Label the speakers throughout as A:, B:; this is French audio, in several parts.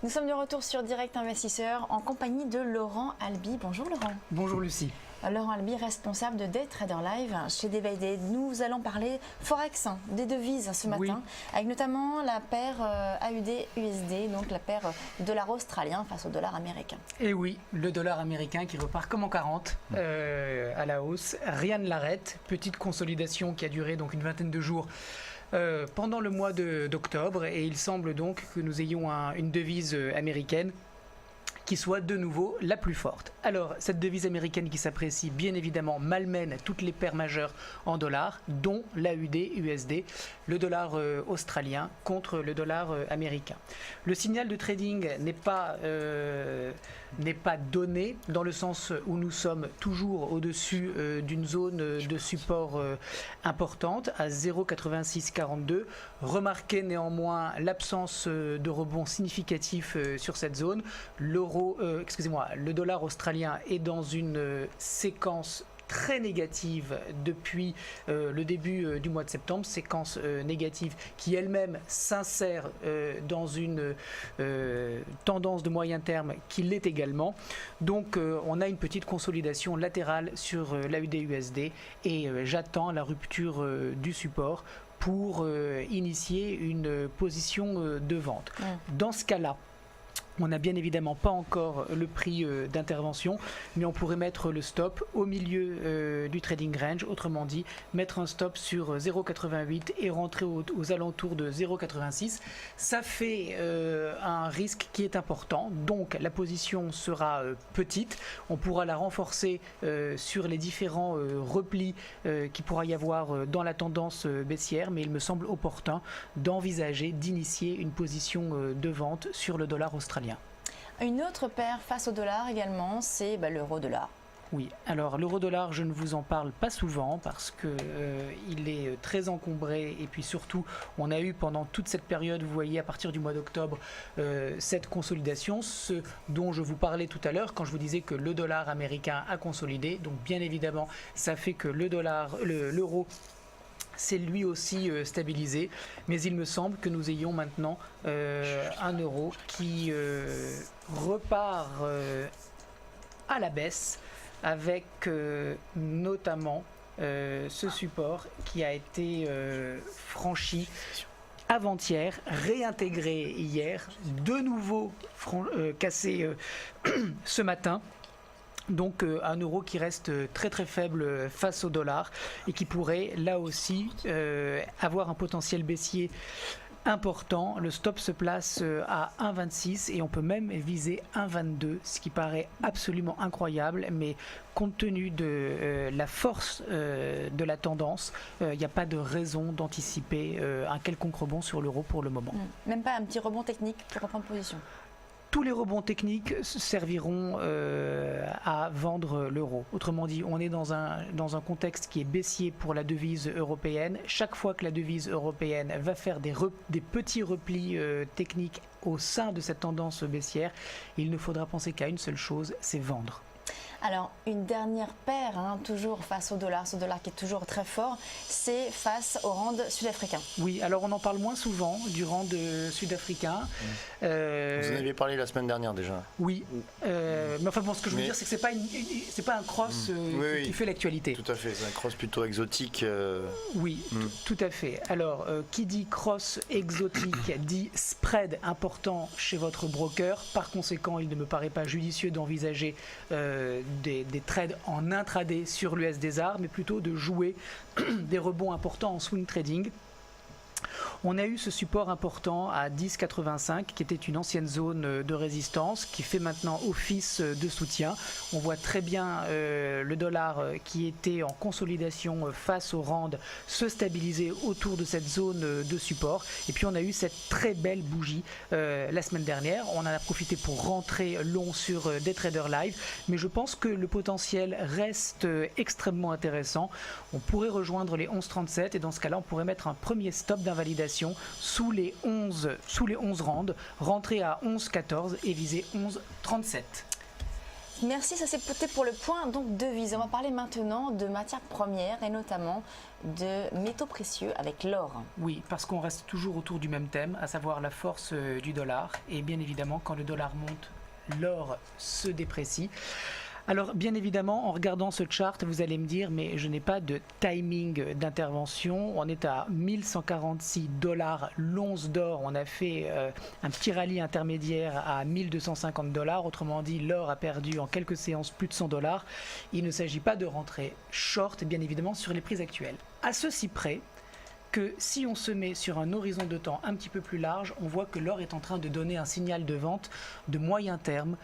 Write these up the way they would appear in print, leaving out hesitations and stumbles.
A: Nous sommes de retour sur Direct Investisseur en compagnie de Laurent Albi. Bonjour Laurent.
B: Bonjour Lucie.
A: Laurent Albi, responsable de Day Trader Live chez Day. Nous allons parler Forex, des devises ce matin, avec notamment la paire AUD-USD, donc la paire dollar australien face au dollar américain.
B: Et oui, le dollar américain qui repart comme en 40 à la hausse. Rien ne l'arrête. Petite consolidation qui a duré donc une vingtaine de jours pendant le mois d'octobre, et il semble donc que nous ayons une devise américaine qui soit de nouveau la plus forte. Alors, cette devise américaine qui s'apprécie, bien évidemment, malmène toutes les paires majeures en dollars, dont l'AUD-USD, le dollar australien contre le dollar américain. Le signal de trading n'est pas donné, dans le sens où nous sommes toujours au-dessus d'une zone de support importante, à 0,8642. Remarquez néanmoins l'absence de rebond significatif sur cette zone. Le dollar australien est dans une séquence très négative depuis le début du mois de septembre, séquence négative qui elle-même s'insère dans une tendance de moyen terme qui l'est également. Donc on a une petite consolidation latérale sur l'AUD-USD et j'attends la rupture du support pour initier une position de vente. Dans ce cas-là, on n'a bien évidemment pas encore le prix d'intervention, mais on pourrait mettre le stop au milieu du trading range, autrement dit, mettre un stop sur 0,88 et rentrer aux alentours de 0,86. Ça fait un risque qui est important, donc la position sera petite. On pourra la renforcer sur les différents replis qu'il pourra y avoir dans la tendance baissière, mais il me semble opportun d'envisager d'initier une position de vente sur le dollar australien.
A: Une autre paire face au dollar également, c'est l'euro-dollar.
B: Oui, alors l'euro-dollar, je ne vous en parle pas souvent parce que il est très encombré, et puis surtout, on a eu pendant toute cette période, vous voyez, à partir du mois d'octobre, cette consolidation, ce dont je vous parlais tout à l'heure quand je vous disais que le dollar américain a consolidé. Donc bien évidemment, ça fait que l'euro c'est lui aussi stabilisé, mais il me semble que nous ayons maintenant un euro qui repart à la baisse, avec notamment ce support qui a été franchi avant-hier, réintégré hier, de nouveau cassé ce matin. Donc un euro qui reste très très faible face au dollar et qui pourrait là aussi avoir un potentiel baissier important. Le stop se place à 1,26 et on peut même viser 1,22, ce qui paraît absolument incroyable, mais compte tenu de la force de la tendance, il n'y a pas de raison d'anticiper un quelconque rebond sur l'euro pour le moment.
A: Même pas un petit rebond technique pour reprendre position?
B: Tous les rebonds techniques serviront à vendre l'euro. Autrement dit, on est dans un contexte qui est baissier pour la devise européenne. Chaque fois que la devise européenne va faire des petits replis techniques au sein de cette tendance baissière, il ne faudra penser qu'à une seule chose, c'est vendre.
A: Alors, une dernière paire, toujours face au dollar, ce dollar qui est toujours très fort, c'est face au rand sud-africain.
B: Oui, alors on en parle moins souvent du rand sud-africain.
C: Vous en aviez parlé la semaine dernière déjà.
B: Oui, mais enfin bon, ce que je veux dire, c'est que c'est pas un cross qui fait l'actualité.
C: Tout à fait, c'est un cross plutôt exotique.
B: Oui, tout à fait. Alors, qui dit cross exotique dit spread important chez votre broker. Par conséquent, il ne me paraît pas judicieux d'envisager des trades en intraday sur l'USD-ZAR, mais plutôt de jouer des rebonds importants en swing trading. On a eu ce support important à 10,85 qui était une ancienne zone de résistance qui fait maintenant office de soutien. On voit très bien le dollar qui était en consolidation face au rand se stabiliser autour de cette zone de support. Et puis on a eu cette très belle bougie la semaine dernière. On en a profité pour rentrer long sur Day Trader Live, mais je pense que le potentiel reste extrêmement intéressant. On pourrait rejoindre les 11,37 et dans ce cas-là on pourrait mettre un premier stop d'invalidation sous les 11 rands, rentrer à 11,14 et viser 11,37.
A: Merci, ça c'est peut-être pour le point donc devises. On va parler maintenant de matières premières et notamment de métaux précieux avec l'or.
B: Oui, parce qu'on reste toujours autour du même thème, à savoir la force du dollar. Et bien évidemment, quand le dollar monte, l'or se déprécie. Alors bien évidemment, en regardant ce chart, vous allez me dire, mais je n'ai pas de timing d'intervention. On est à 1146 $ l'once d'or. On a fait un petit rallye intermédiaire à 1250 $. Autrement dit, l'or a perdu en quelques séances plus de 100 $. Il ne s'agit pas de rentrer short, bien évidemment, sur les prix actuels. À ceci près que si on se met sur un horizon de temps un petit peu plus large, on voit que l'or est en train de donner un signal de vente de moyen terme.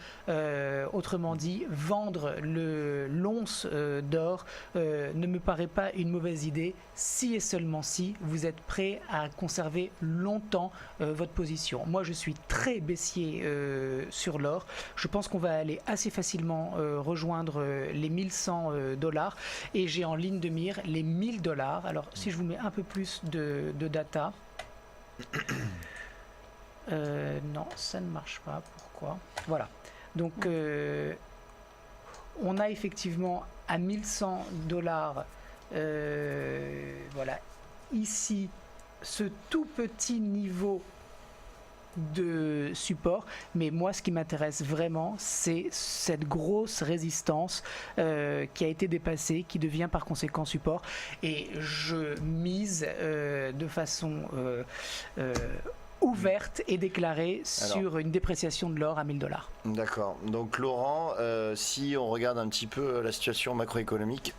B: Autrement dit, vendre l'once d'or ne me paraît pas une mauvaise idée si et seulement si vous êtes prêt à conserver longtemps votre position. Moi, je suis très baissier sur l'or. Je pense qu'on va aller assez facilement rejoindre les 1100 $ et j'ai en ligne de mire les 1000 $. Alors, si je vous mets un peu plus de data. Non, ça ne marche pas. Pourquoi? Voilà. Donc, on a effectivement à 1100 $, voilà, ici, ce tout petit niveau de support, mais moi ce qui m'intéresse vraiment c'est cette grosse résistance qui a été dépassée, qui devient par conséquent support, et je mise de façon ouverte et déclarée sur une dépréciation de l'or à 1000 $.
C: D'accord. Donc Laurent, si on regarde un petit peu la situation macroéconomique,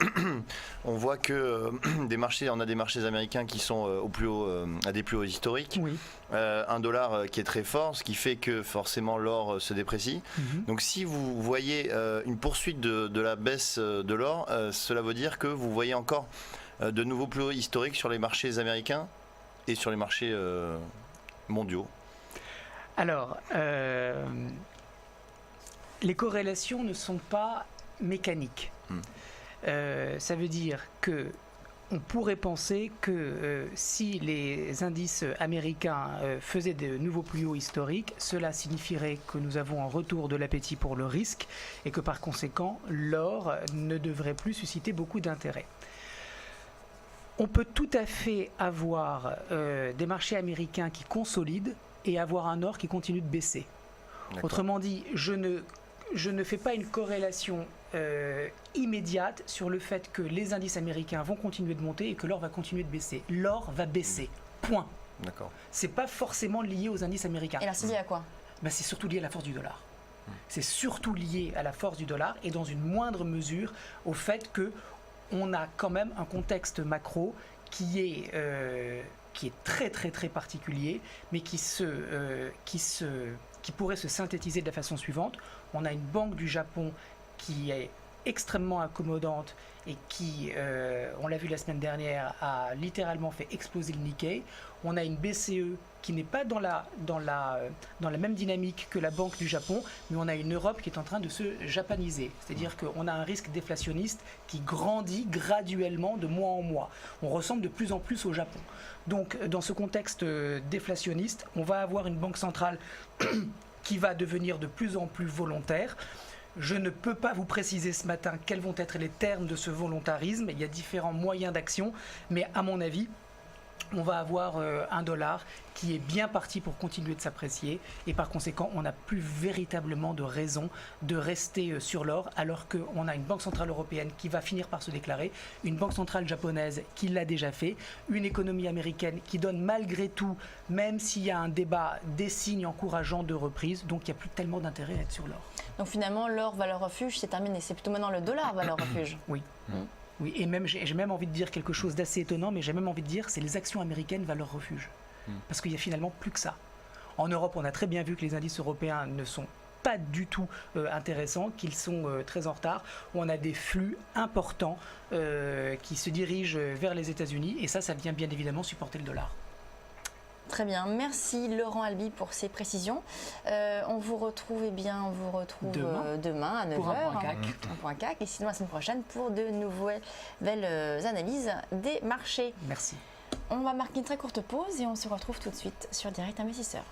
C: on voit que on a des marchés américains qui sont au plus haut, à des plus hauts historiques.
B: Oui.
C: Un dollar qui est très fort, ce qui fait que forcément l'or se déprécie. Donc si vous voyez une poursuite de la baisse de l'or, cela veut dire que vous voyez encore de nouveaux plus hauts historiques sur les marchés américains et sur les marchés mondiaux.
B: Alors, les corrélations ne sont pas mécaniques. Ça veut dire que on pourrait penser que si les indices américains faisaient de nouveaux plus hauts historiques, cela signifierait que nous avons un retour de l'appétit pour le risque et que par conséquent, l'or ne devrait plus susciter beaucoup d'intérêt. On peut tout à fait avoir des marchés américains qui consolident et avoir un or qui continue de baisser. Autrement dit, je ne fais pas une corrélation immédiate sur le fait que les indices américains vont continuer de monter et que l'or va continuer de baisser. L'or va baisser. Point.
C: D'accord.
B: C'est pas forcément lié aux indices américains.
A: Et alors c'est lié à quoi?
B: Ben, c'est surtout lié à la force du dollar. C'est surtout lié à la force du dollar et dans une moindre mesure au fait que on a quand même un contexte macro qui est très très très particulier, mais qui pourrait se synthétiser de la façon suivante. On a une banque du Japon qui est extrêmement accommodante et qui, on l'a vu la semaine dernière, a littéralement fait exploser le Nikkei. On a une BCE qui n'est pas dans la même dynamique que la Banque du Japon, mais on a une Europe qui est en train de se japaniser. C'est-à-dire qu'on a un risque déflationniste qui grandit graduellement de mois en mois. On ressemble de plus en plus au Japon. Donc, dans ce contexte déflationniste, on va avoir une banque centrale qui va devenir de plus en plus volontaire. Je ne peux pas vous préciser ce matin quels vont être les termes de ce volontarisme. Il y a différents moyens d'action, mais à mon avis, on va avoir un dollar qui est bien parti pour continuer de s'apprécier et par conséquent, on n'a plus véritablement de raison de rester sur l'or alors qu'on a une banque centrale européenne qui va finir par se déclarer, une banque centrale japonaise qui l'a déjà fait, une économie américaine qui donne malgré tout, même s'il y a un débat, des signes encourageants de reprise, donc il n'y a plus tellement d'intérêt à être sur l'or.
A: Donc finalement, l'or valeur refuge, c'est terminé. C'est plutôt maintenant le dollar valeur refuge.
B: Oui. Oui, et même j'ai même envie de dire quelque chose d'assez étonnant, mais j'ai même envie de dire c'est les actions américaines valeur refuge. Parce qu'il n'y a finalement plus que ça. En Europe, on a très bien vu que les indices européens ne sont pas du tout intéressants, qu'ils sont très en retard. On a des flux importants qui se dirigent vers les États-Unis, et ça vient bien évidemment supporter le dollar.
A: Très bien, merci Laurent Albi pour ces précisions. On vous retrouve demain à 9h
B: pour un
A: point CAC, et sinon la semaine prochaine pour de nouvelles analyses des marchés.
B: Merci.
A: On va marquer une très courte pause et on se retrouve tout de suite sur Direct Investisseur.